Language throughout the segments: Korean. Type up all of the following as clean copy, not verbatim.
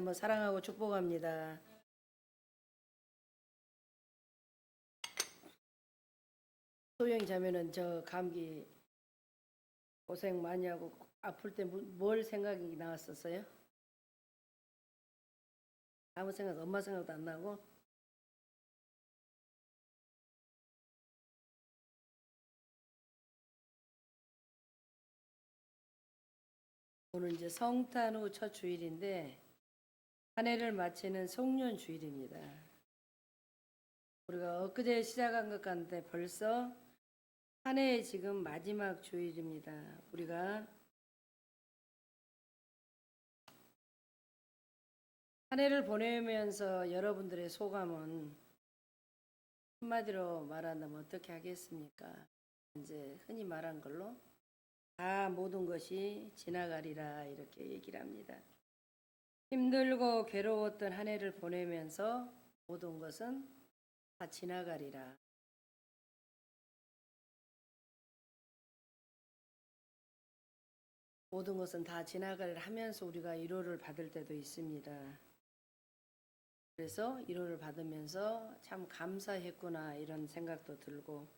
한번 사랑하고 축복합니다. 소영이 자매는 저 감기 고생 많이 하고 아플 때 뭘 생각이 나왔었어요? 아무 생각, 엄마 생각도 안 나고? 오늘 이제 성탄 후 첫 주일인데 한 해를 마치는 송년 주일입니다. 우리가 엊그제 시작한 것 같은데 벌써 한 해의 지금 마지막 주일입니다. 우리가 한 해를 보내면서 여러분들의 소감은 한마디로 말한다면 어떻게 하겠습니까? 이제 흔히 말한 걸로 다 모든 것이 지나가리라 이렇게 얘기를 합니다. 힘들고 괴로웠던 한 해를 보내면서 모든 것은 다 지나가리라. 모든 것은 다 지나가리라 하면서 우리가 위로를 받을 때도 있습니다. 그래서 위로를 받으면서 참 감사했구나 이런 생각도 들고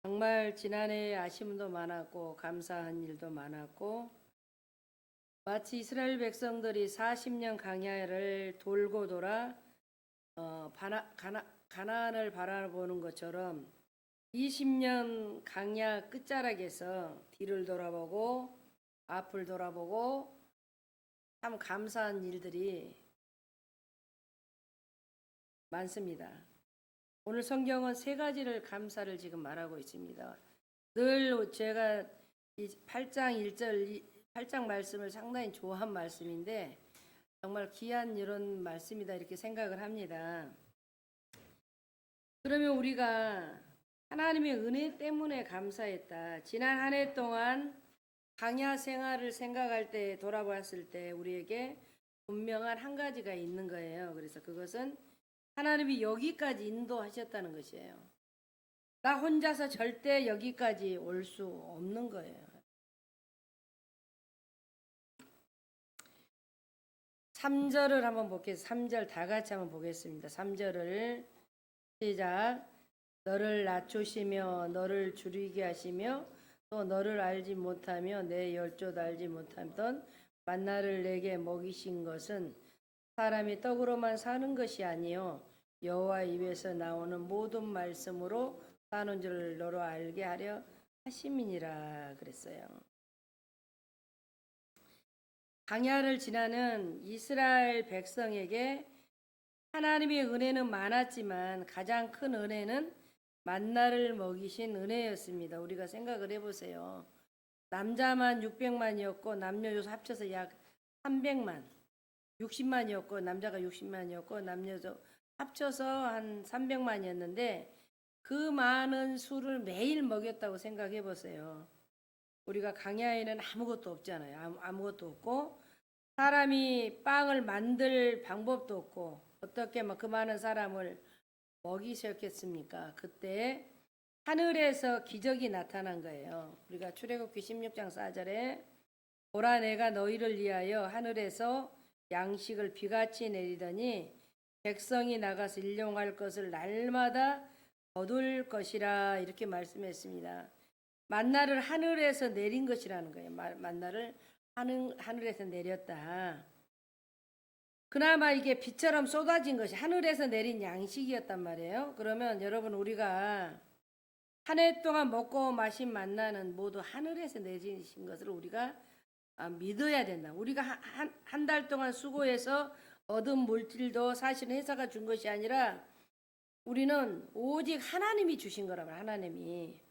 정말 지난해에 아쉬움도 많았고 감사한 일도 많았고 마치 이스라엘 백성들이 40년 광야를 돌고 돌아 가나안을 바라보는 것처럼 20년 광야 끝자락에서 뒤를 돌아보고 앞을 돌아보고 참 감사한 일들이 많습니다. 오늘 성경은 세 가지를 감사를 지금 말하고 있습니다. 늘 제가 이 8장 1절 8장 말씀을 상당히 좋아한 말씀인데 정말 귀한 이런 말씀이다 이렇게 생각을 합니다. 그러면 우리가 하나님의 은혜 때문에 감사했다. 지난 한 해 동안 광야 생활을 생각할 때 돌아봤을 때 우리에게 분명한 한 가지가 있는 거예요. 그래서 그것은 하나님이 여기까지 인도하셨다는 것이에요. 나 혼자서 절대 여기까지 올 수 없는 거예요. 3절을 한번 보겠습니다. 3절 다 같이 한번 보겠습니다. 3절을 시작. 너를 낮추시며 너를 줄이게 하시며 또 너를 알지 못하며 내 열조도 알지 못하던 만나를 내게 먹이신 것은 사람이 떡으로만 사는 것이 아니요 여호와 입에서 나오는 모든 말씀으로 사는 줄을 너로 알게 하려 하심이니라 그랬어요. 광야를 지나는 이스라엘 백성에게 하나님의 은혜는 많았지만 가장 큰 은혜는 만나를 먹이신 은혜였습니다. 우리가 생각을 해보세요. 남자만 600만이었고 남녀 여소 합쳐서 약 300만 60만이었고 남자가 60만이었고 남녀 합쳐서 한 300만이었는데 그 많은 술을 매일 먹였다고 생각해 보세요. 우리가 광야에는 아무것도 없잖아요. 아무것도 없고 사람이 빵을 만들 방법도 없고 어떻게 그 많은 사람을 먹이셨겠습니까? 그때 하늘에서 기적이 나타난 거예요. 우리가 출애굽기 16장 4절에 보라 내가 너희를 위하여 하늘에서 양식을 비같이 내리더니 백성이 나가서 일용할 것을 날마다 거둘 것이라 이렇게 말씀했습니다. 만나를 하늘에서 내린 것이라는 거예요. 만나를 하늘에서 내렸다. 그나마 이게 비처럼 쏟아진 것이 하늘에서 내린 양식이었단 말이에요. 그러면 여러분 우리가 한 해 동안 먹고 마신 만나는 모두 하늘에서 내리신 것을 우리가 믿어야 된다. 우리가 한 달 동안 수고해서 얻은 물질도 사실은 회사가 준 것이 아니라 우리는 오직 하나님이 주신 거라고. 하나님이.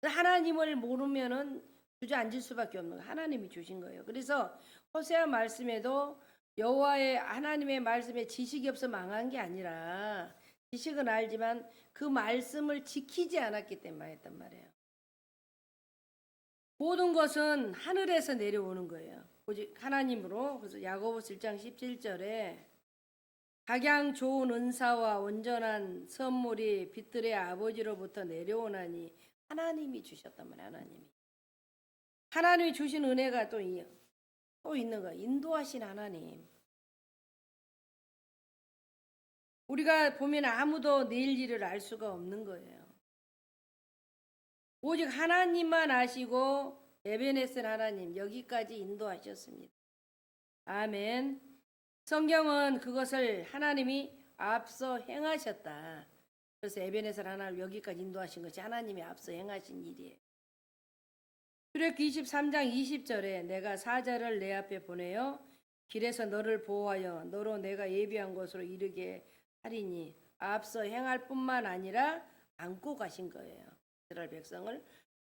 하나님을 모르면은 주저앉을 수밖에 없는 거예요. 하나님이 주신 거예요. 그래서 호세아 말씀에도 여호와의 하나님의 말씀에 지식이 없어 망한 게 아니라 지식은 알지만 그 말씀을 지키지 않았기 때문에 했단 말이에요. 모든 것은 하늘에서 내려오는 거예요. 오직 하나님으로. 그래서 야고보서 1장 17절에 각양 좋은 은사와 온전한 선물이 빛들의 아버지로부터 내려오나니 하나님이 주셨단 말이에요. 하나님이 주신 은혜가 또 있는 거예요. 인도하신 하나님. 우리가 보면 아무도 내일 일을 알 수가 없는 거예요. 오직 하나님만 아시고 에베네셀 하나님 여기까지 인도하셨습니다. 아멘. 성경은 그것을 하나님이 앞서 행하셨다. 그래서 에베네셀 하나님 여기까지 인도하신 것이 하나님이 앞서 행하신 일이에요. 출애굽기 23장 20절에 내가 사자를 내 앞에 보내어 길에서 너를 보호하여 너로 내가 예비한 곳으로 이르게 하리니 앞서 행할 뿐만 아니라 안고 가신 거예요. 이스라엘 백성을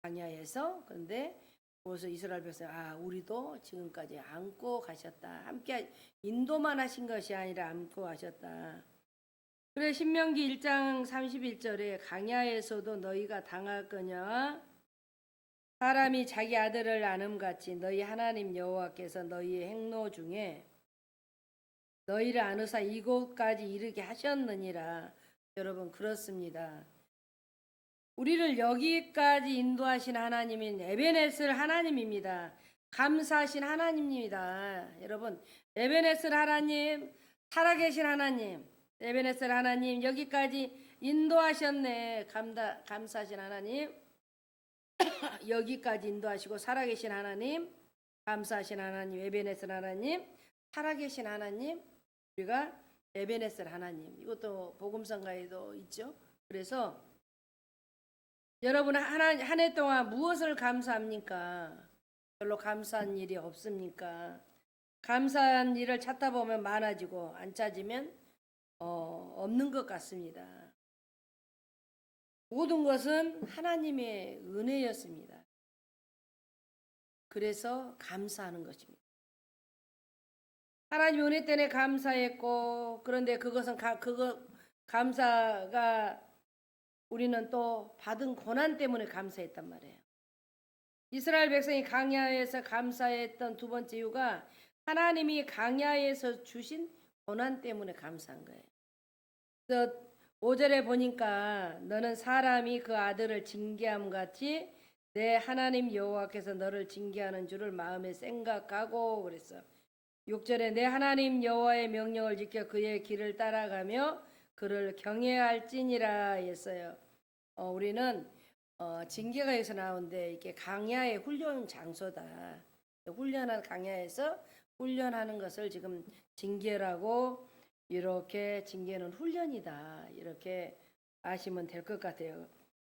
광야에서. 그런데 거기서 이스라엘 백성 우리도 지금까지 안고 가셨다. 함께 인도만 하신 것이 아니라 안고 가셨다. 그래 신명기 1장 31절에 광야에서도 너희가 당할 거냐 사람이 자기 아들을 안음같이 너희 하나님 여호와께서 너희의 행로 중에 너희를 안으사 이곳까지 이르게 하셨느니라. 여러분 그렇습니다. 우리를 여기까지 인도하신 하나님인 에베네셀 하나님입니다. 감사하신 하나님입니다. 여러분 에베네셀 하나님, 살아계신 하나님, 에베네셀 하나님 여기까지 인도하셨네. 감사하신 하나님, 여기까지 인도하시고 살아계신 하나님, 감사하신 하나님, 에베네셀 하나님, 살아계신 하나님, 우리가 에베네셀 하나님. 이것도 복음성가에도 있죠. 그래서 여러분 한 해 동안 무엇을 감사합니까? 별로 감사한 일이 없습니까? 감사한 일을 찾다 보면 많아지고 안 찾으면 없는 것 같습니다. 모든 것은 하나님의 은혜였습니다. 그래서 감사하는 것입니다. 하나님 은혜 때문에 감사했고, 그런데 그것은 감사가 우리는 또 받은 고난 때문에 감사했단 말이에요. 이스라엘 백성이 광야에서 감사했던 두 번째 이유가 하나님이 광야에서 주신 고난 때문에 감사한 거예요. 그래서 5절에 보니까 너는 사람이 그 아들을 징계함 같이 내 하나님 여호와께서 너를 징계하는 줄을 마음에 생각하고 그랬어. 6절에 내 하나님 여호와의 명령을 지켜 그의 길을 따라가며 그를 경외할지니라 했어요. 우리는 징계가 여기서 나오는데 이게 광야의 훈련 장소다. 훈련한 광야에서 훈련하는 것을 지금 징계라고 이렇게 징계는 훈련이다. 이렇게 아시면 될 것 같아요.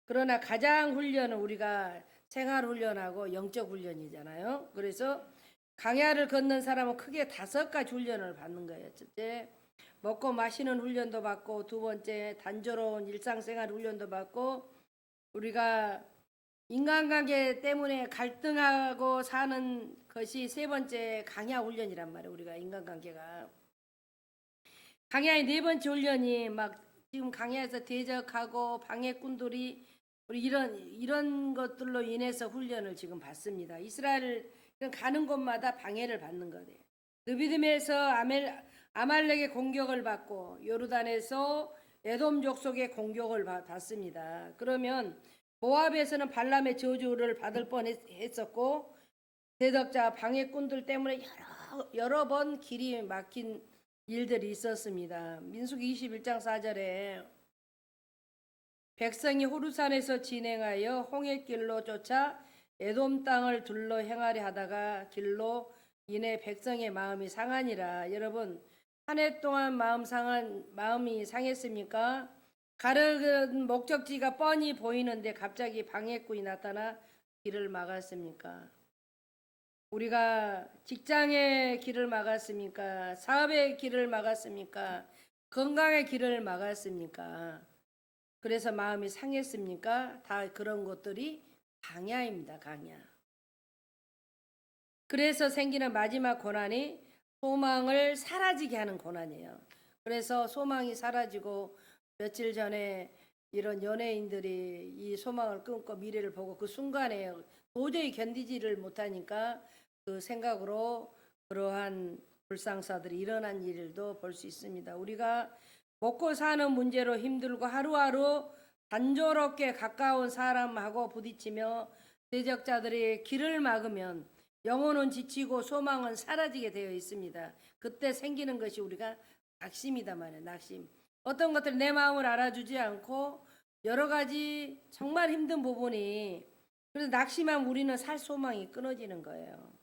그러나 가장 훈련은 우리가 생활 훈련하고 영적 훈련이잖아요. 그래서 광야를 걷는 사람은 크게 5가지 훈련을 받는 거예요. 첫째, 먹고 마시는 훈련도 받고, 두 번째, 단조로운 일상생활 훈련도 받고, 우리가 인간관계 때문에 갈등하고 사는 것이 세 번째 광야 훈련이란 말이에요. 우리가 인간관계가. 광야의 네 번째 훈련이 막 지금 광야에서 대적하고 방해꾼들이 우리 이런 것들로 인해서 훈련을 지금 받습니다. 이스라엘 가는 곳마다 방해를 받는 거예요. 느비딤에서 아말렉의 공격을 받고 요르단에서 에돔 족속의 공격을 받습니다. 그러면 모압에서는 발람의 저주를 받을 뻔했었고 대적자 방해꾼들 때문에 여러 번 길이 막힌 일들이 있었습니다. 민수기 21장 4절에 백성이 호르산에서 진행하여 홍해길로 쫓아 에돔 땅을 둘러 행하려 하다가 길로 인해 백성의 마음이 상하니라. 여러분 한 해 동안 마음이 상했습니까? 가르는 목적지가 뻔히 보이는데 갑자기 방해꾼이 나타나 길을 막았습니까? 우리가 직장의 길을 막았습니까? 사업의 길을 막았습니까? 건강의 길을 막았습니까? 그래서 마음이 상했습니까? 다 그런 것들이 광야입니다. 광야. 그래서 생기는 마지막 고난이 소망을 사라지게 하는 고난이에요. 그래서 소망이 사라지고 며칠 전에 이런 연예인들이 이 소망을 끊고 미래를 보고 그 순간에 도저히 견디지를 못하니까 그 생각으로 그러한 불상사들이 일어난 일도 볼 수 있습니다. 우리가 먹고 사는 문제로 힘들고 하루하루 단조롭게 가까운 사람하고 부딪히며 대적자들이 길을 막으면 영혼은 지치고 소망은 사라지게 되어 있습니다. 그때 생기는 것이 우리가 낙심이다 말이에요. 낙심. 어떤 것들이 내 마음을 알아주지 않고 여러 가지 정말 힘든 부분이, 그래서 낙심한 우리는 살 소망이 끊어지는 거예요.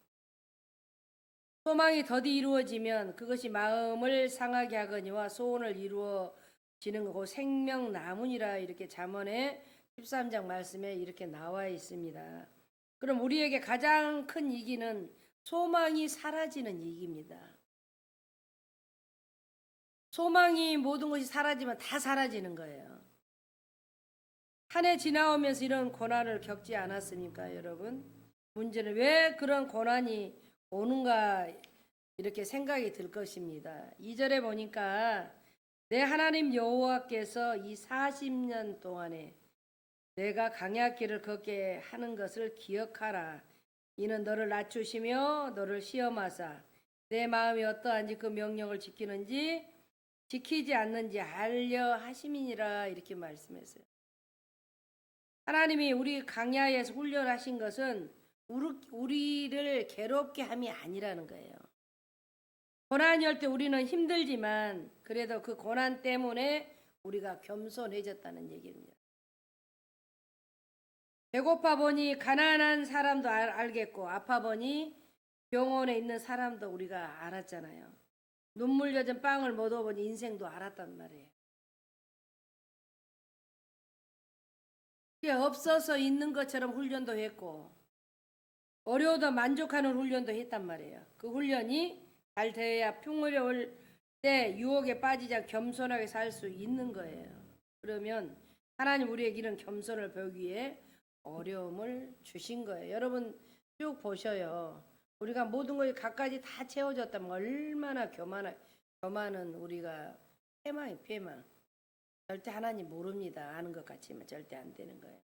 소망이 더디 이루어지면 그것이 마음을 상하게 하거니와 소원을 이루어지는 거고 생명나무니라, 이렇게 잠언의 13장 말씀에 이렇게 나와 있습니다. 그럼 우리에게 가장 큰 이기는 소망이 사라지는 이기입니다. 소망이 모든 것이 사라지면 다 사라지는 거예요. 한 해 지나오면서 이런 고난을 겪지 않았습니까, 여러분? 문제는 왜 그런 고난이 오는가, 이렇게 생각이 들 것입니다. 2절에 보니까 내 하나님 여호와께서 이 40년 동안에 내가 광야길을 걷게 하는 것을 기억하라. 이는 너를 낮추시며 너를 시험하사 내 마음이 어떠한지 그 명령을 지키는지 지키지 않는지 알려 하심이니라, 이렇게 말씀했어요. 하나님이 우리 광야에서 훈련하신 것은 우리를 괴롭게 함이 아니라는 거예요. 고난이 올 때 우리는 힘들지만 그래도 그 고난 때문에 우리가 겸손해졌다는 얘기입니다. 배고파 보니 가난한 사람도 알겠고 아파 보니 병원에 있는 사람도 우리가 알았잖아요. 눈물 젖은 빵을 못 얻어보니 인생도 알았단 말이에요. 그게 없어서 있는 것처럼 훈련도 했고 어려워도 만족하는 훈련도 했단 말이에요. 그 훈련이 잘 되어야 풍요로울 때 유혹에 빠지지 않고 겸손하게 살 수 있는 거예요. 그러면 하나님 우리에게 이런 겸손을 배우기 위해 어려움을 주신 거예요. 여러분 쭉 보셔요. 우리가 모든 것이 갖가지 다 채워졌다면 얼마나 교만은 우리가 패망. 절대 하나님 모릅니다. 아는 것 같지만 절대 안 되는 거예요.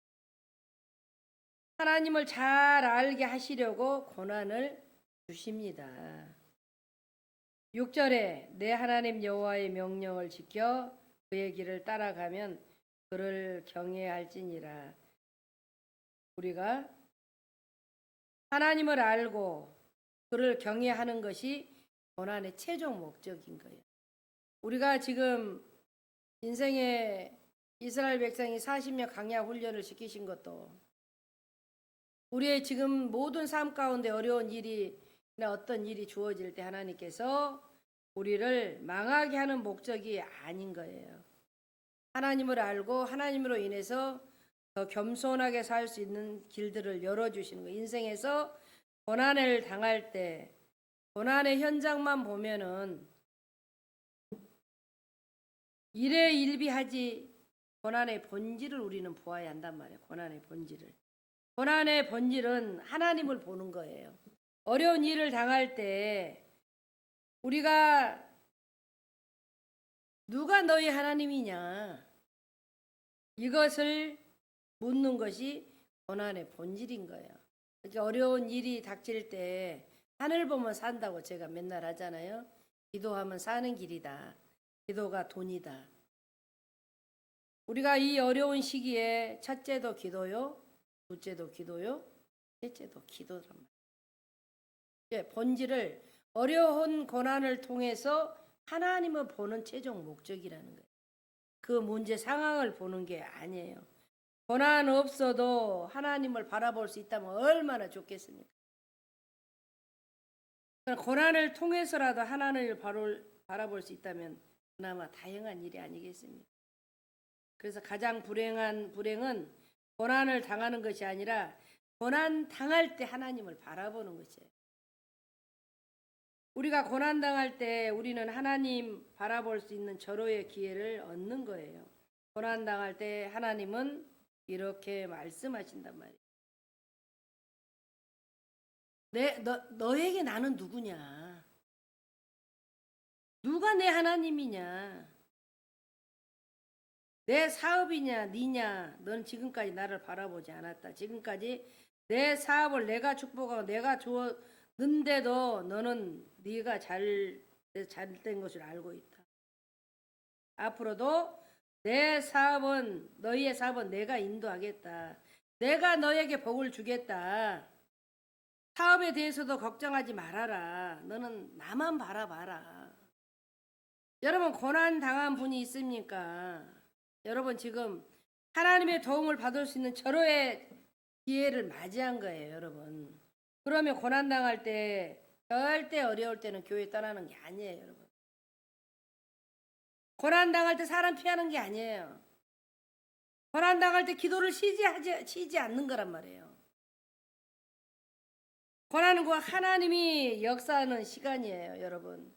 하나님을 잘 알게 하시려고 고난을 주십니다. 6절에 내 하나님 여호와의 명령을 지켜 그의 길을 따라가면 그를 경외할지니라. 우리가 하나님을 알고 그를 경외하는 것이 고난의 최종 목적인 거예요. 우리가 지금 인생에 이스라엘 백성이 40년 광야 훈련을 시키신 것도 우리의 지금 모든 삶 가운데 어려운 일이나 어떤 일이 주어질 때 하나님께서 우리를 망하게 하는 목적이 아닌 거예요. 하나님을 알고 하나님으로 인해서 더 겸손하게 살 수 있는 길들을 열어주시는 거예요. 인생에서 고난을 당할 때 고난의 현장만 보면은 일희일비하지 고난의 본질을 우리는 보아야 한단 말이에요. 고난의 본질을. 고난의 본질은 하나님을 보는 거예요. 어려운 일을 당할 때 우리가 누가 너희 하나님이냐 이것을 묻는 것이 고난의 본질인 거예요. 그러니까 어려운 일이 닥칠 때 하늘 보면 산다고 제가 맨날 하잖아요. 기도하면 사는 길이다. 기도가 돈이다. 우리가 이 어려운 시기에 첫째도 기도요, 둘째도 기도요, 셋째도 기도란 말이에요. 본질을 어려운 고난을 통해서 하나님을 보는 최종 목적이라는 거예요. 그 문제 상황을 보는 게 아니에요. 고난 없어도 하나님을 바라볼 수 있다면 얼마나 좋겠습니까? 고난을 통해서라도 하나님을 바라볼 수 있다면 그나마 다행한 일이 아니겠습니까? 그래서 가장 불행은 고난을 당하는 것이 아니라 고난 당할 때 하나님을 바라보는 것이에요. 우리가 고난 당할 때 우리는 하나님 바라볼 수 있는 절호의 기회를 얻는 거예요. 고난 당할 때 하나님은 이렇게 말씀하신단 말이에요. 너에게 나는 누구냐? 누가 내 하나님이냐? 내 사업이냐, 니냐? 넌 지금까지 나를 바라보지 않았다. 지금까지 내 사업을 내가 축복하고 내가 주었는데도 너는 네가 잘된 것을 알고 있다. 앞으로도 너희의 사업은 내가 인도하겠다. 내가 너에게 복을 주겠다. 사업에 대해서도 걱정하지 말아라. 너는 나만 바라봐라. 여러분 고난 당한 분이 있습니까? 여러분 지금 하나님의 도움을 받을 수 있는 절호의 기회를 맞이한 거예요, 여러분. 그러면 고난 당할 때 절대 어려울 때는 교회 떠나는 게 아니에요, 여러분. 고난 당할 때 사람 피하는 게 아니에요. 고난 당할 때 기도를 쉬지 않는 거란 말이에요. 고난은 그 하나님이 역사하는 시간이에요, 여러분.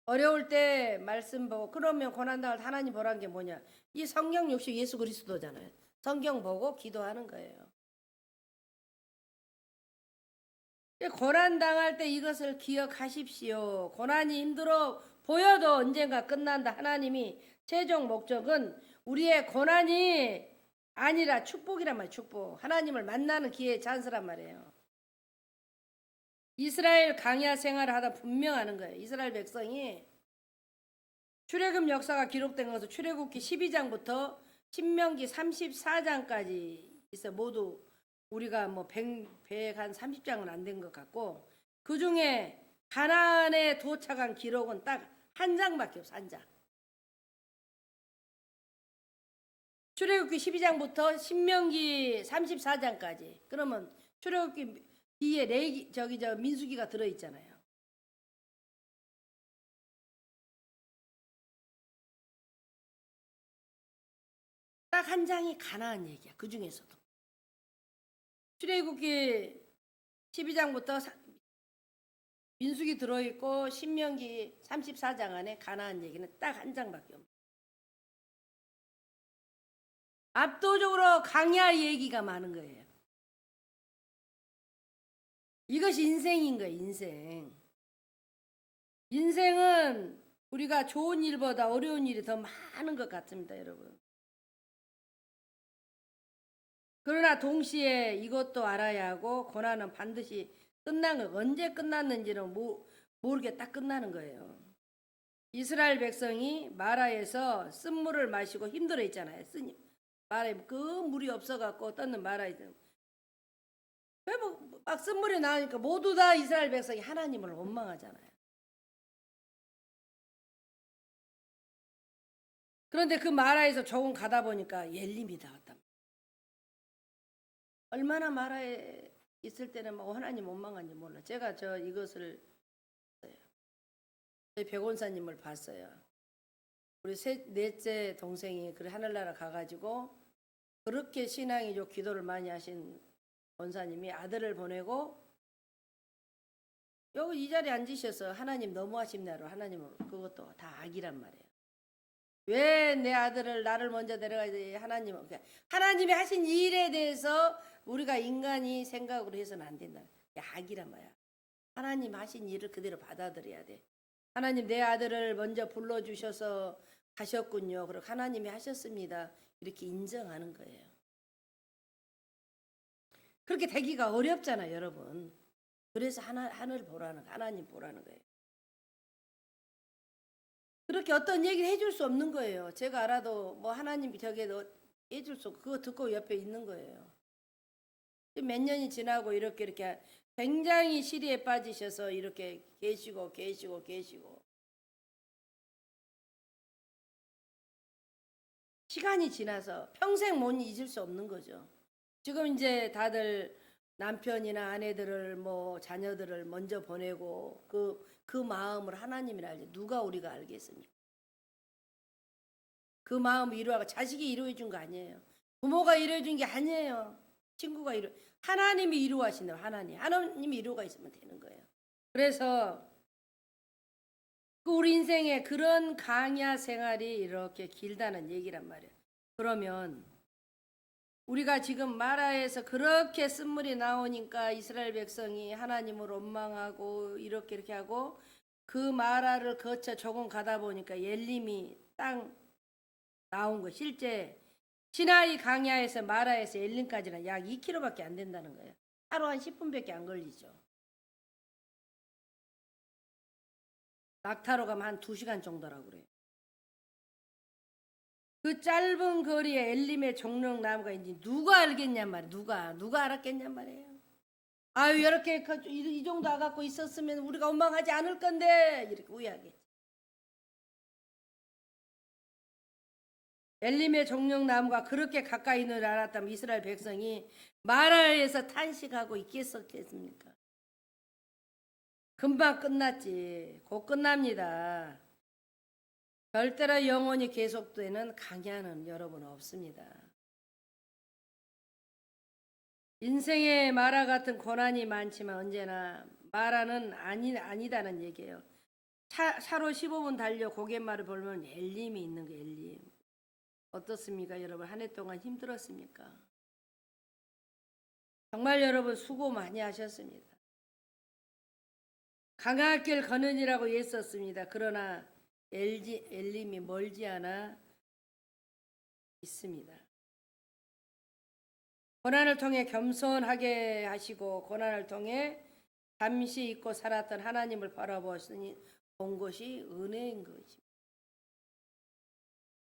어려울 때 말씀 보고 그러면 고난 당할 때 하나님 보라는 게 뭐냐? 이 성경 역시 예수 그리스도잖아요. 성경 보고 기도하는 거예요. 고난 당할 때 이것을 기억하십시오. 고난이 힘들어 보여도 언젠가 끝난다. 하나님이 최종 목적은 우리의 고난이 아니라 축복이란 말이에요. 축복. 하나님을 만나는 기회의 찬스란 말이에요. 이스라엘 강야 생활을 하다 분명하는 거예요. 이스라엘 백성이 출애굽 역사가 기록된 것은 출애굽기 12장부터 신명기 34장까지 있어. 모두 우리가 뭐 100한 30장은 안 된 것 같고, 그 중에 가나안에 도착한 기록은 딱 한 장밖에 없어. 한 장. 출애굽기 12장부터 신명기 34장까지. 그러면 출애굽기 뒤에 민수기가 들어 있잖아요. 딱 한 장이 가나안 얘기야. 그 중에서도. 출애굽기 12장부터 민수기 들어있고 신명기 34장 안에 가나안 얘기는 딱 한 장밖에 없어요. 압도적으로 강야 얘기가 많은 거예요. 이것이 인생인 거예요. 인생. 인생은 우리가 좋은 일보다 어려운 일이 더 많은 것 같습니다, 여러분. 그러나 동시에 이것도 알아야 하고, 고난은 반드시 끝난 거. 언제 끝났는지는 모르게 딱 끝나는 거예요. 이스라엘 백성이 마라에서 쓴물을 마시고 힘들어 했잖아요. 마라에 그 물이 없어갖고 떴는 마라에 막 쓴물이 나오니까 모두 다 이스라엘 백성이 하나님을 원망하잖아요. 그런데 그 마라에서 조금 가다 보니까 엘림이 나왔단 말이에요. 얼마나 마라에 있을 때는 뭐 하나님 원망한지 몰라. 제가 이것을 저희 백원사님을 봤어요. 우리 넷째 동생이 그 하늘나라 가가지고 그렇게 신앙이 좀 기도를 많이 하신 원사님이 아들을 보내고 여기 이 자리에 앉으셔서 하나님 너무하십냐로 하나님은 그것도 다 악이란 말이에요. 왜 내 아들을 나를 먼저 데려가야지? 하나님이 하신 일에 대해서 우리가 인간이 생각으로 해서는 안 된다. 악이란 말이야. 하나님 하신 일을 그대로 받아들여야 돼. 하나님 내 아들을 먼저 불러주셔서 하셨군요. 그리고 하나님이 하셨습니다. 이렇게 인정하는 거예요. 그렇게 되기가 어렵잖아요, 여러분. 그래서 하늘 보라는, 하나님 보라는 거예요. 그렇게 어떤 얘기를 해줄 수 없는 거예요. 제가 알아도 뭐 하나님이 저게 해줄 수 없고 그거 듣고 옆에 있는 거예요. 몇 년이 지나고 이렇게 굉장히 시리에 빠지셔서 이렇게 계시고 시간이 지나서 평생 못 잊을 수 없는 거죠. 지금 이제 다들 남편이나 아내들을 뭐 자녀들을 먼저 보내고 그 마음을 하나님이 알지 누가 우리가 알겠습니까? 그 마음을 이루어가 자식이 이루어 준 거 아니에요. 부모가 이루어 준 게 아니에요. 친구가 하나님이 이루어하시는 하나님이 이루어가 있으면 되는 거예요. 그래서 우리 인생에 그런 강야 생활이 이렇게 길다는 얘기란 말이에요. 그러면 우리가 지금 마라에서 그렇게 쓴물이 나오니까 이스라엘 백성이 하나님을 원망하고 이렇게 하고 그 마라를 거쳐 조금 가다 보니까 엘림이 딱 나온 거. 실제 시나이 강야에서 마라에서 엘림까지는 약 2km밖에 안 된다는 거예요. 하루 한 10분밖에 안 걸리죠. 낙타로 가면 한 2시간 정도라고 그래요. 그 짧은 거리에 엘림의 종려 나무가 있는지 누가 알겠냔 말이에요. 누가 알았겠냔 말이에요. 아유 이렇게 이 정도 와갖고 있었으면 우리가 원망하지 않을 건데 이렇게 후회하겠지. 엘림의 종려나무가 그렇게 가까이 있는 줄 알았다면 이스라엘 백성이 마라에서 탄식하고 있겠습니까? 금방 끝났지. 곧 끝납니다. 절대로 영원히 계속되는 강야는 여러분 없습니다. 인생에 마라 같은 고난이 많지만 언제나 마라는 아니다는 얘기예요. 차로 15분 달려 고갯말을 보면 엘림이 있는 거예요. 엘림. 어떻습니까 여러분? 한 해 동안 힘들었습니까? 정말 여러분 수고 많이 하셨습니다. 강할 길 거느니라고 애썼습니다. 그러나 엘림이 멀지 않아 있습니다. 고난을 통해 겸손하게 하시고 고난을 통해 잠시 잊고 살았던 하나님을 바라보시니 본 것이 은혜인 것입니다.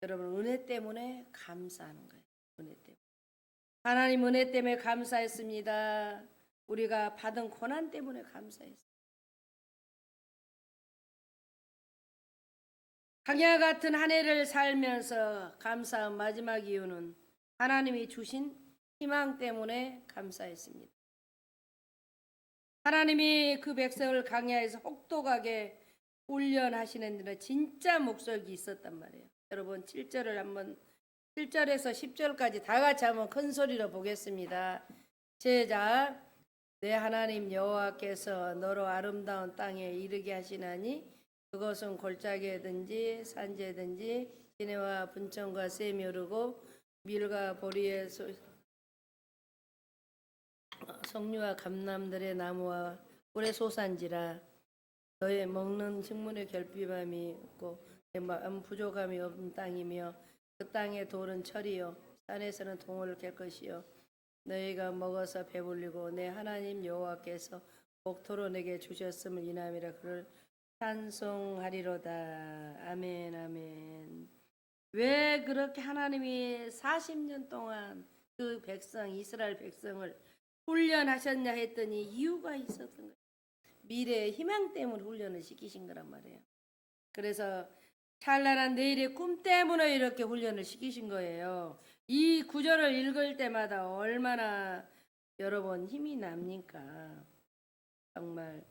여러분 은혜 때문에 감사하는 거예요. 은혜 때문에. 하나님 은혜 때문에 감사했습니다. 우리가 받은 고난 때문에 감사했습니다. 강야 같은 한 해를 살면서 감사한 마지막 이유는 하나님이 주신 희망 때문에 감사했습니다. 하나님이 그 백성을 강야에서 혹독하게 훈련하시는 데는 진짜 목적이 있었단 말이에요. 여러분 7절에서 10절까지 다 같이 한번 큰 소리로 보겠습니다. 시작. 내 하나님 여호와께서 너로 아름다운 땅에 이르게 하시나니 그것은 골짜기든지 산지든지 시내와 분천과 샘이 오르고 밀과 보리의 석류와 감람들의 나무와 꿀의 소산지라. 너의 먹는 식물의 결핍함이 없고 부족함이 없는 땅이며 그 땅의 돌은 철이요 산에서는 동을 갤 것이요 너희가 먹어서 배불리고 내 하나님 여호와께서 복토로 내게 주셨음을 인함이라. 그를 찬송하리로다. 아멘 아멘. 왜 그렇게 하나님이 40년 동안 그 백성 이스라엘 백성을 훈련하셨냐 했더니 이유가 있었던 거예요. 미래의 희망 때문에 훈련을 시키신 거란 말이에요. 그래서 찬란한 내일의 꿈 때문에 이렇게 훈련을 시키신 거예요. 이 구절을 읽을 때마다 얼마나 여러분 힘이 납니까? 정말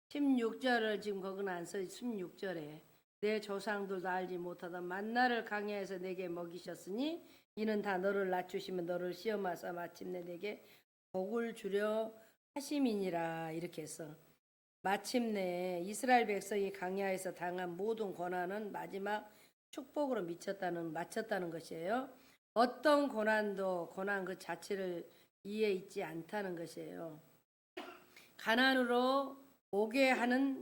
16절을 지금 거기는 안 써. 16절에 내 조상들도 알지 못하던 만나를 강야에서 내게 먹이셨으니 이는 다 너를 낮추시면 너를 시험하사 마침내 내게 복을 주려 하심이니라. 이렇게 해서 마침내 이스라엘 백성이 강야에서 당한 모든 고난은 마지막 축복으로 마쳤다는 것이에요. 어떤 고난도 고난 그 자체를 이해 있지 않다는 것이에요. 가나안으로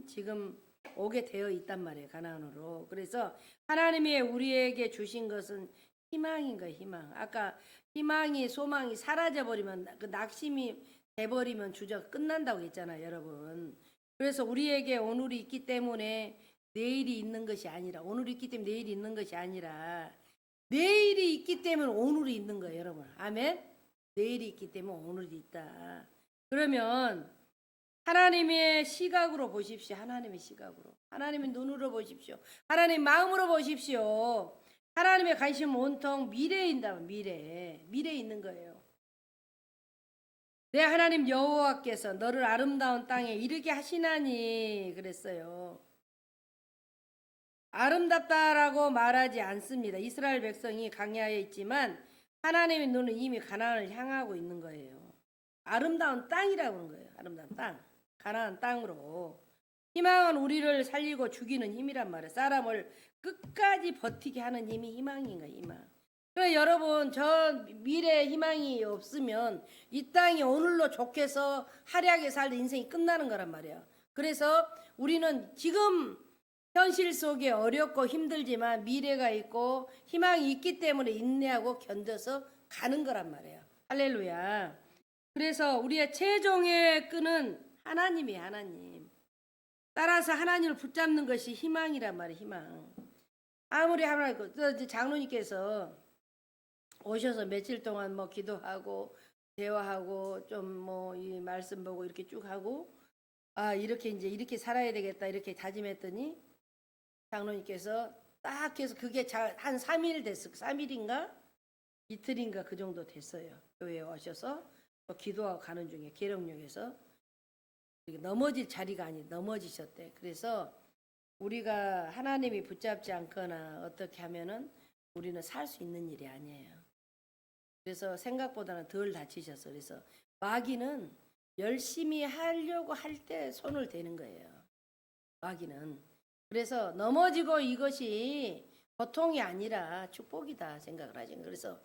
지금 오게 되어 있단 말이에요. 가나안으로. 그래서 하나님이 우리에게 주신 것은 희망인 거예요. 희망. 아까 희망이 소망이 사라져 버리면 그 낙심이 돼버리면 주저 끝난다고 했잖아요, 여러분. 그래서 우리에게 오늘이 있기 때문에 내일이 있는 것이 아니라 오늘이 있기 때문에 내일이 있는 것이 아니라 내일이 있기 때문에 오늘이 있는 거예요, 여러분. 아멘. 내일이 있기 때문에 오늘이 있다. 그러면 하나님의 시각으로 보십시오. 하나님의 시각으로. 하나님의 눈으로 보십시오. 하나님 마음으로 보십시오. 하나님의 관심은 온통 미래에 있다면 미래에 있는 거예요. 내 하나님 여호와께서 너를 아름다운 땅에 이르게 하시나니 그랬어요. 아름답다라고 말하지 않습니다. 이스라엘 백성이 강야에 있지만 하나님의 눈은 이미 가나안을 향하고 있는 거예요. 아름다운 땅이라고 하는 거예요. 아름다운 땅. 가나안 땅으로. 희망은 우리를 살리고 죽이는 힘이란 말이에요. 사람을 끝까지 버티게 하는 힘이 희망인 거예요. 희망. 그래 여러분 저 미래에 희망이 없으면 이 땅이 오늘로 좋게서 화려하게 살던 인생이 끝나는 거란 말이에요. 그래서 우리는 지금 현실 속에 어렵고 힘들지만 미래가 있고 희망이 있기 때문에 인내하고 견뎌서 가는 거란 말이에요. 할렐루야. 그래서 우리의 최종의 끈은 하나님이에요. 하나님. 따라서 하나님을 붙잡는 것이 희망이란 말이에요. 희망. 아무리 하나님 장로님께서 오셔서 며칠 동안 뭐 기도하고 대화하고 좀 뭐 이 말씀 보고 이렇게 쭉 하고 이렇게 이제 이렇게 살아야 되겠다 이렇게 다짐했더니 장로님께서 딱 해서 그게 한 3일 됐어. 3일인가? 이틀인가 그 정도 됐어요. 교회에 오셔서 또 기도하고 가는 중에 계룡역에서 넘어질 자리가 아니 넘어지셨대. 그래서 우리가 하나님이 붙잡지 않거나 어떻게 하면은 우리는 살 수 있는 일이 아니에요. 그래서 생각보다는 덜 다치셨어. 그래서 마귀는 열심히 하려고 할 때 손을 대는 거예요. 마귀는. 그래서 넘어지고 이것이 고통이 아니라 축복이다 생각을 하신. 그래서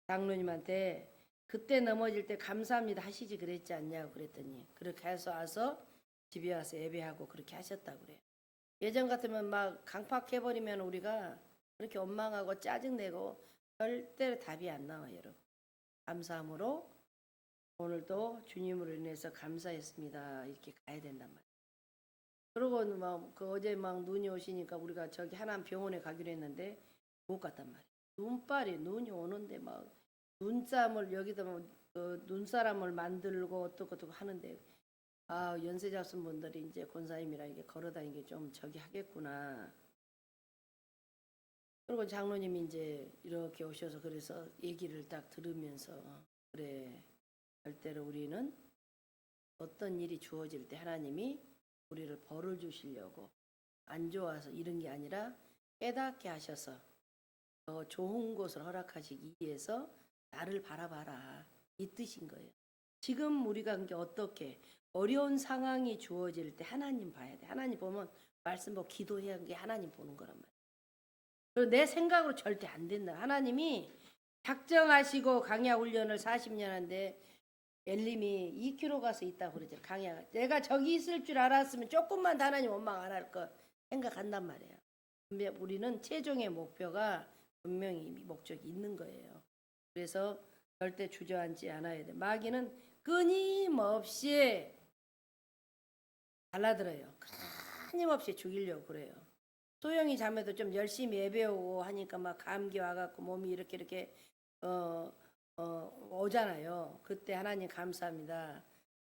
장로님한테 그때 넘어질 때 감사합니다 하시지 그랬지 않냐고 그랬더니 그렇게 해서 와서 집에 와서 예배하고 그렇게 하셨다고 그래요. 예전 같으면 막 강팍해버리면 우리가 그렇게 원망하고 짜증내고 절대로 답이 안 나와요, 여러분. 감사함으로 오늘도 주님으로 인해서 감사했습니다. 이렇게 가야 된단 말이에요. 그러고 막그 어제 막 눈이 오시니까 우리가 저기 하남 병원에 가기로 했는데 못 갔단 말이에요. 눈발이 눈이 오는데 막 눈쌈을 여기다 그 눈사람을 만들고 어떻고 하는데 아 연세 잡순 분들이 이제 권사님이라 이게 걸어다니는 게 좀 저기 하겠구나. 그리고 장로님이 이제 이렇게 오셔서 그래서 얘기를 딱 들으면서 그래 절대로 우리는 어떤 일이 주어질 때 하나님이 우리를 벌을 주시려고 안 좋아서 이런 게 아니라 깨닫게 하셔서 더 좋은 곳을 허락하시기 위해서 나를 바라봐라 이 뜻인 거예요. 지금 우리가 그게 어떻게 어려운 상황이 주어질 때 하나님 봐야 돼. 하나님 보면 말씀 보고 기도해야 하는 게 하나님 보는 거란 말이에요. 그리고 내 생각으로 절대 안 된다. 하나님이 작정하시고 강야 훈련을 40년 한데 엘림이 2km 가서 있다고 그러죠. 강야가. 내가 저기 있을 줄 알았으면 조금만 더 하나님 원망 안 할 거 생각한단 말이에요. 근데 우리는 최종의 목표가 분명히 목적이 있는 거예요. 그래서 절대 주저앉지 않아야 돼. 마귀는 끊임없이 달라들어요. 끊임없이 죽이려고 그래요. 소영이 자매도 좀 열심히 예배오고 하니까 막 감기 와갖고 몸이 이렇게 오잖아요. 그때 하나님 감사합니다.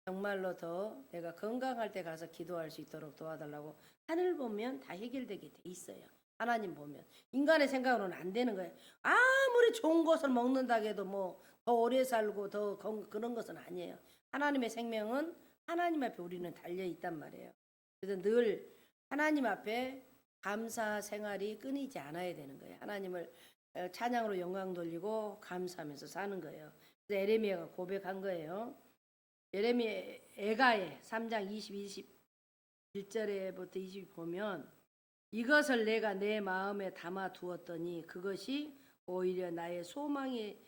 정말로 더 내가 건강할 때 가서 기도할 수 있도록 도와달라고 하늘 보면 다 해결되게 돼 있어요. 하나님 보면 인간의 생각으로는 안 되는 거예요. 아무리 좋은 것을 먹는다 해도 뭐 더 오래 살고 더 그런 것은 아니에요. 하나님의 생명은 하나님 앞에 우리는 달려 있단 말이에요. 그래서 늘 하나님 앞에 감사 생활이 끊이지 않아야 되는 거예요. 하나님을 찬양으로 영광 돌리고 감사하면서 사는 거예요. 그래서 에레미야가 고백한 거예요. 에가의 3장 21절에부터 20 보면 이것을 내가 내 마음에 담아 두었더니 그것이 오히려 나의 소망이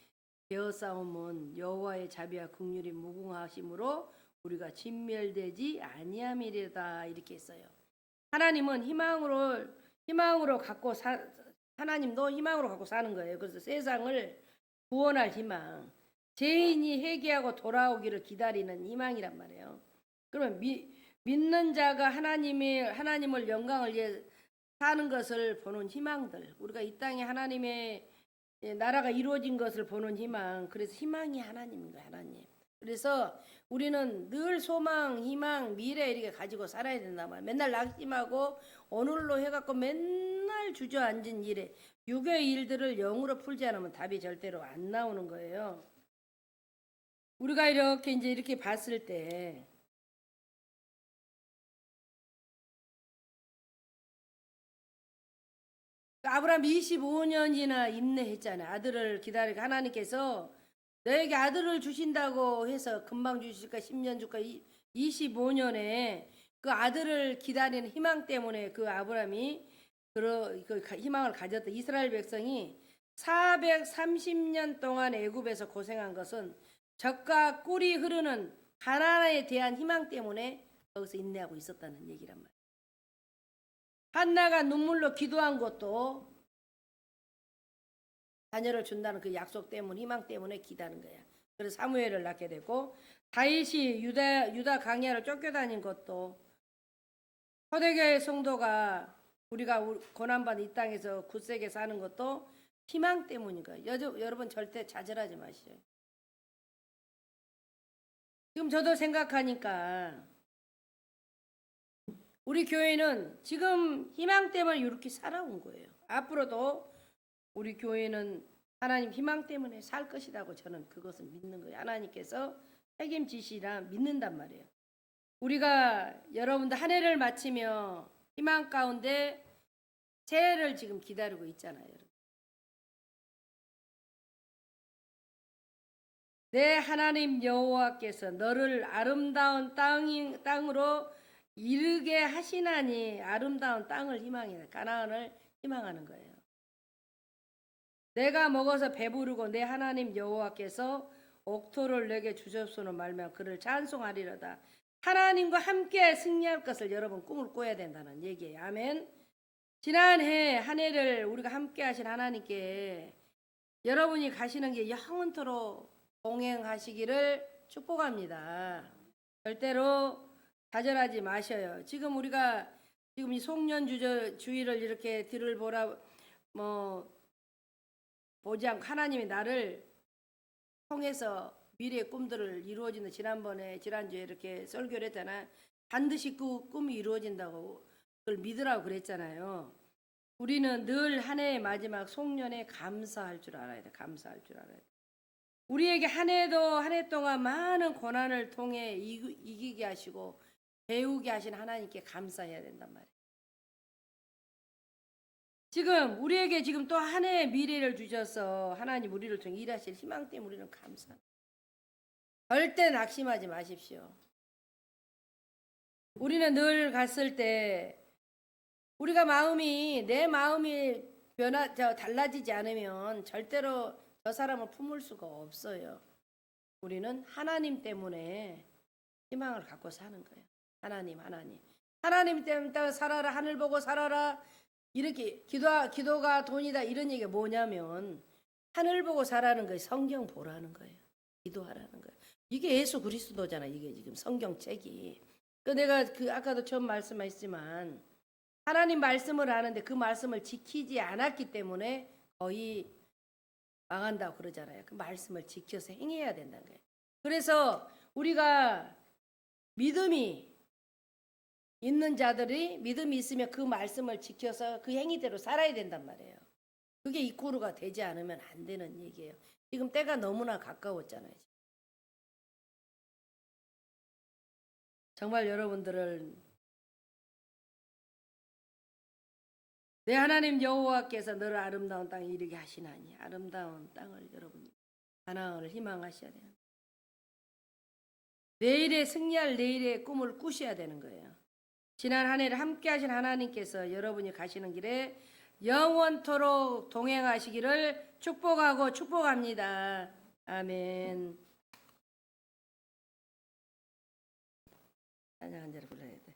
되어싸움은 여호와의 자비와 긍휼이 무궁하심으로 우리가 진멸되지 아니함이리다 이렇게 했어요. 하나님은 희망으로 갖고 하나님도 희망으로 갖고 사는 거예요. 그래서 세상을 구원할 희망, 죄인이 회개하고 돌아오기를 기다리는 희망이란 말이에요. 그러면 믿는 자가 하나님을 영광을 위해 사는 것을 보는 희망들, 우리가 이 땅에 하나님의 나라가 이루어진 것을 보는 희망, 그래서 희망이 하나님인 거예요. 하나님. 그래서 우리는 늘 소망, 희망, 미래 이렇게 가지고 살아야 된단 말이에요. 맨날 낙심하고 오늘로 해갖고 맨날 주저앉은 일에 육의 일들을 영으로 풀지 않으면 답이 절대로 안 나오는 거예요. 우리가 이렇게 이제 이렇게 봤을 때 아브라함 25년이나 인내했잖아요. 아들을 기다리고 하나님께서 너에게 아들을 주신다고 해서 금방 주실까 10년 줄까 25년에 그 아들을 기다리는 희망 때문에 그 아브라함이 그 희망을 가졌다. 이스라엘 백성이 430년 동안 애굽에서 고생한 것은 젖과 꿀이 흐르는 가나안에 대한 희망 때문에 거기서 인내하고 있었다는 얘기란 말이에요. 한나가 눈물로 기도한 것도 자녀를 준다는 그 약속 때문에 희망 때문에 기다는 거야. 그래서 사무엘을 낳게 되고 다윗이 유다 광야를 쫓겨다닌 것도 초대교회 성도가 우리가 고난받은 이 땅에서 굳세게 사는 것도 희망 때문이니까 여러분 절대 좌절하지 마시죠. 지금 저도 생각하니까 우리 교회는 지금 희망 때문에 이렇게 살아온 거예요. 앞으로도 우리 교회는 하나님 희망 때문에 살 것이라고 저는 그것을 믿는 거예요. 하나님께서 책임지시라 믿는단 말이에요. 우리가 여러분들 한 해를 마치며 희망 가운데 새해를 지금 기다리고 있잖아요. 여러분. 내 하나님 여호와께서 너를 아름다운 땅으로 이르게 하시나니 아름다운 땅을 희망해 가나안을 희망하는 거예요. 내가 먹어서 배부르고 내 하나님 여호와께서 옥토를 내게 주셨소는 말며 그를 찬송하리로다. 하나님과 함께 승리할 것을 여러분 꿈을 꿔야 된다는 얘기예요. 아멘. 지난해 한 해를 우리가 함께 하신 하나님께 여러분이 가시는 게 영원토록 동행하시기를 축복합니다. 절대로 좌절하지 마셔요. 지금 우리가 지금 이 송년 주일을 이렇게 뒤를 보지 않고 하나님이 나를 통해서 미래의 꿈들을 이루어지는 지난주에 이렇게 설교를 했잖아요. 반드시 그 꿈이 이루어진다고 그걸 믿으라고 그랬잖아요. 우리는 늘 한 해의 마지막 송년에 감사할 줄 알아야 돼. 감사할 줄 알아야 돼. 우리에게 한 해 동안 많은 고난을 통해 이기게 하시고 배우게 하신 하나님께 감사해야 된단 말이에요. 지금 우리에게 지금 또 한 해의 미래를 주셔서 하나님 우리를 통해 일하실 희망 때문에 우리는 감사합니다. 절대 낙심하지 마십시오. 우리는 늘 갔을 때 우리가 내 마음이 달라지지 않으면 절대로 저 사람을 품을 수가 없어요. 우리는 하나님 때문에 희망을 갖고 사는 거예요. 하나님 때문에 살아라, 하늘 보고 살아라. 이렇게 기도가 돈이다 이런 얘기가 뭐냐면 하늘 보고 살라는 거예요. 성경 보라는 거예요. 기도하라는 거예요. 이게 예수 그리스도잖아. 이게 지금 성경책이. 내가 아까도 처음 말씀했지만 하나님 말씀을 아는데 그 말씀을 지키지 않았기 때문에 거의 망한다고 그러잖아요. 그 말씀을 지켜서 행해야 된다는 거예요. 그래서 우리가 믿음이 있는 자들이 믿음이 있으면 그 말씀을 지켜서 그 행위대로 살아야 된단 말이에요. 그게 이코르가 되지 않으면 안 되는 얘기예요. 지금 때가 너무나 가까웠잖아요. 정말 여러분들을 내 하나님 여호와께서 너를 아름다운 땅에 이르게 하시나니 아름다운 땅을 여러분이 가나안을 희망하셔야 돼요. 내일에 승리할 내일의 꿈을 꾸셔야 되는 거예요. 지난 한 해를 함께 하신 하나님께서 여러분이 가시는 길에 영원토록 동행하시기를 축복합니다. 아멘. 찬양 한 자를 불러야 돼.